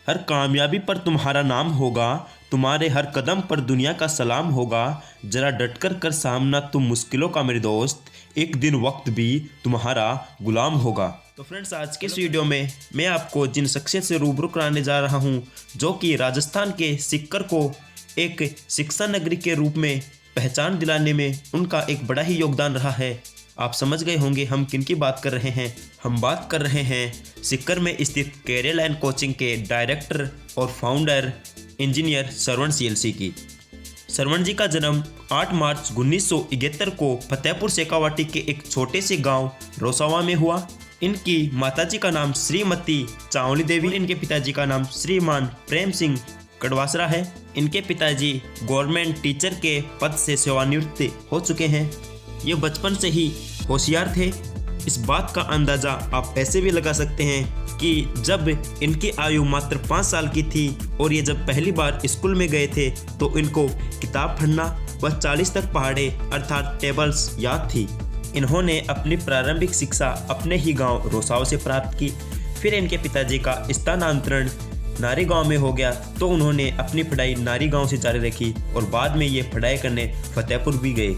हर कामयाबी पर तुम्हारा नाम होगा, तुम्हारे हर कदम पर दुनिया का सलाम होगा। जरा डटकर कर सामना तुम मुश्किलों का मेरे दोस्त, एक दिन वक्त भी तुम्हारा गुलाम होगा। तो फ्रेंड्स, आज के इस वीडियो में मैं आपको जिन शख्सियत से रूबरू कराने जा रहा हूं, जो कि राजस्थान के सीकर को एक शिक्षा नगरी के रूप में पहचान दिलाने में उनका एक बड़ा ही योगदान रहा है। आप समझ गए होंगे हम किन की बात कर रहे हैं। हम बात कर रहे हैं सीकर में स्थित कैरियर लाइन कोचिंग के डायरेक्टर और फाउंडर इंजीनियर श्रवण CLC की। श्रवण जी का जन्म 8 मार्च 1971 को फतेहपुर शेखावाटी के एक छोटे से गांव रोसावा में हुआ। इनकी माताजी का नाम श्रीमती चावली देवी, इनके पिताजी का नाम श्रीमान प्रेम सिंह कड़वासरा है। इनके पिताजी गवर्नमेंट टीचर के पद से सेवानिवृत्त हो चुके हैं। ये बचपन से ही होशियार थे। इस बात का अंदाज़ा आप ऐसे भी लगा सकते हैं कि जब इनकी आयु मात्र 5 साल की थी और ये जब पहली बार स्कूल में गए थे तो इनको किताब पढ़ना व 40 तक पहाड़े अर्थात टेबल्स याद थी। इन्होंने अपनी प्रारंभिक शिक्षा अपने ही गांव रोसाव से प्राप्त की। फिर इनके पिताजी का स्थानांतरण नारी गांव में हो गया तो उन्होंने अपनी पढ़ाई नारी गांव से जारी रखी और बाद में ये पढ़ाई करने फतेहपुर भी गए।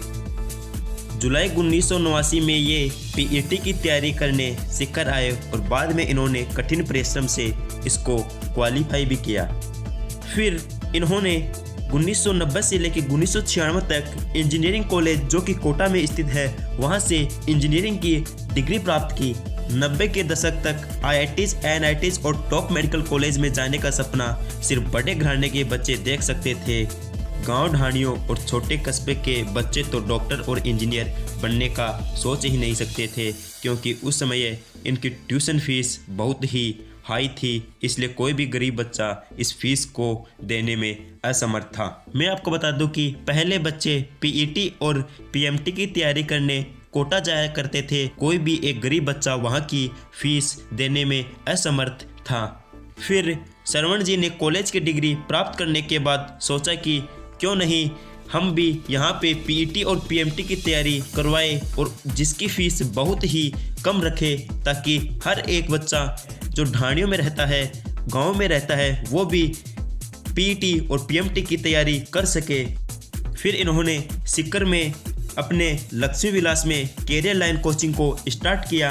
जुलाई 1989 में ये PET की तैयारी करने सीकर आए और बाद में इन्होंने कठिन परिश्रम से इसको क्वालिफाई भी किया। फिर इन्होंने 1990 से लेकर 1996 तक इंजीनियरिंग कॉलेज जो कि कोटा में स्थित है वहाँ से इंजीनियरिंग की डिग्री प्राप्त की। 90 के दशक तक IITs, NITs और टॉप मेडिकल कॉलेज में जाने का सपना सिर्फ बड़े घराने के बच्चे देख सकते थे। गांव ढाणियों और छोटे कस्बे के बच्चे तो डॉक्टर और इंजीनियर बनने का सोच ही नहीं सकते थे, क्योंकि उस समय इनकी ट्यूशन फीस बहुत ही हाई थी। इसलिए कोई भी गरीब बच्चा इस फीस को देने में असमर्थ था। मैं आपको बता दूं कि पहले बच्चे PET और PMT की तैयारी करने कोटा जाया करते थे। कोई भी एक गरीब बच्चा वहाँ की फीस देने में असमर्थ था। फिर श्रवण जी ने कॉलेज की डिग्री प्राप्त करने के बाद सोचा कि क्यों नहीं हम भी यहाँ पे PET और PMT की तैयारी करवाए और जिसकी फ़ीस बहुत ही कम रखे, ताकि हर एक बच्चा जो ढाणियों में रहता है, गांव में रहता है, वो भी PET और PMT की तैयारी कर सके। फिर इन्होंने सीकर में अपने लक्ष्मी विलास में कैरियर लाइन कोचिंग को स्टार्ट किया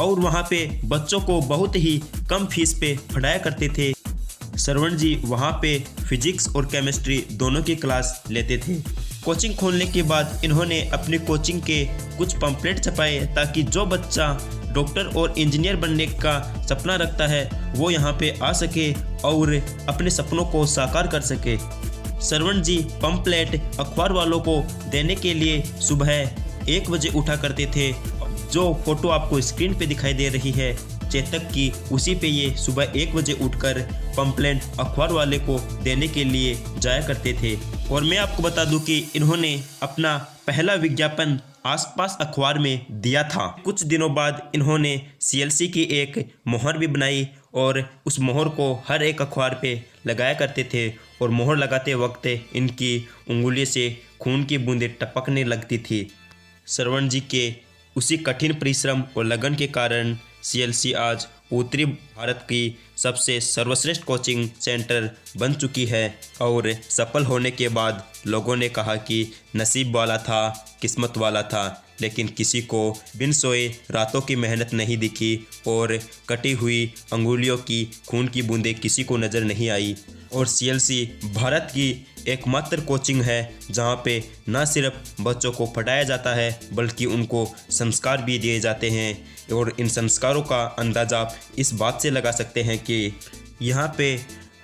और वहाँ पे बच्चों को बहुत ही कम फीस पे पढ़ाया करते थे। श्रवण जी वहाँ पे फिजिक्स और केमिस्ट्री दोनों की क्लास लेते थे। कोचिंग खोलने के बाद इन्होंने अपनी कोचिंग के कुछ पंपलेट छपाए ताकि जो बच्चा डॉक्टर और इंजीनियर बनने का सपना रखता है वो यहाँ पे आ सके और अपने सपनों को साकार कर सके। श्रवण जी पंपलेट अखबार वालों को देने के लिए सुबह 1 बजे उठा करते थे। जो फोटो आपको स्क्रीन पे दिखाई दे रही है चेतक की, उसी पे ये सुबह 1 बजे उठकर पंपलेट अखबार वाले को देने के लिए जाया करते थे। और मैं आपको बता दूं कि इन्होंने अपना पहला विज्ञापन आसपास अखबार में दिया था। कुछ दिनों बाद इन्होंने CLC की एक मोहर भी बनाई और उस मोहर को हर एक अखबार पे लगाया करते थे और मोहर लगाते वक्त इनकी उंगलियों से खून की बूंदें टपकने लगती थी। श्रवण जी के उसी कठिन परिश्रम और लगन के कारण CLC आज उत्तरी भारत की सबसे सर्वश्रेष्ठ कोचिंग सेंटर बन चुकी है। और सफल होने के बाद लोगों ने कहा कि नसीब वाला था, किस्मत वाला था, लेकिन किसी को बिन सोए रातों की मेहनत नहीं दिखी और कटी हुई अंगुलियों की खून की बूंदें किसी को नज़र नहीं आई। और CLC भारत की एकमात्र कोचिंग है जहाँ पे न सिर्फ बच्चों को पढ़ाया जाता है बल्कि उनको संस्कार भी दिए जाते हैं। और इन संस्कारों का अंदाज़ा आप इस बात से लगा सकते हैं कि यहाँ पे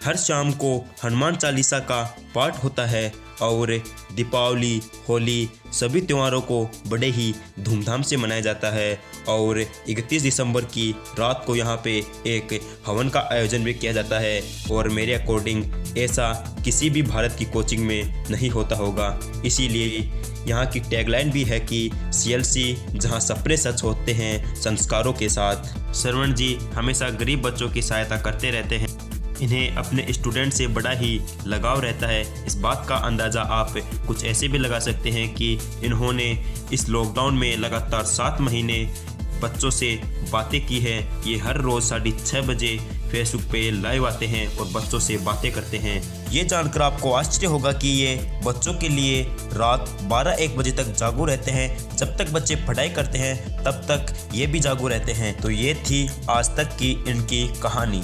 हर शाम को हनुमान चालीसा का पाठ होता है और दीपावली, होली सभी त्योहारों को बड़े ही धूमधाम से मनाया जाता है। और 31 दिसंबर की रात को यहाँ पे एक हवन का आयोजन भी किया जाता है और मेरे अकॉर्डिंग ऐसा किसी भी भारत की कोचिंग में नहीं होता होगा। इसीलिए यहाँ की टैगलाइन भी है कि CLC जहाँ सपने सच होते हैं संस्कारों के साथ। श्रवण जी हमेशा गरीब बच्चों की सहायता करते रहते हैं। इन्हें अपने स्टूडेंट से बड़ा ही लगाव रहता है। इस बात का अंदाज़ा आप कुछ ऐसे भी लगा सकते हैं कि इन्होंने इस लॉकडाउन में लगातार 7 महीने बच्चों से बातें की है। ये हर रोज़ 6:30 बजे फेसबुक पे लाइव आते हैं और बच्चों से बातें करते हैं। ये जानकर आपको आश्चर्य होगा कि ये बच्चों के लिए रात 12-1 बजे तक जागू रहते हैं। जब तक बच्चे पढ़ाई करते हैं तब तक ये भी जागू रहते हैं। तो ये थी आज तक की इनकी कहानी।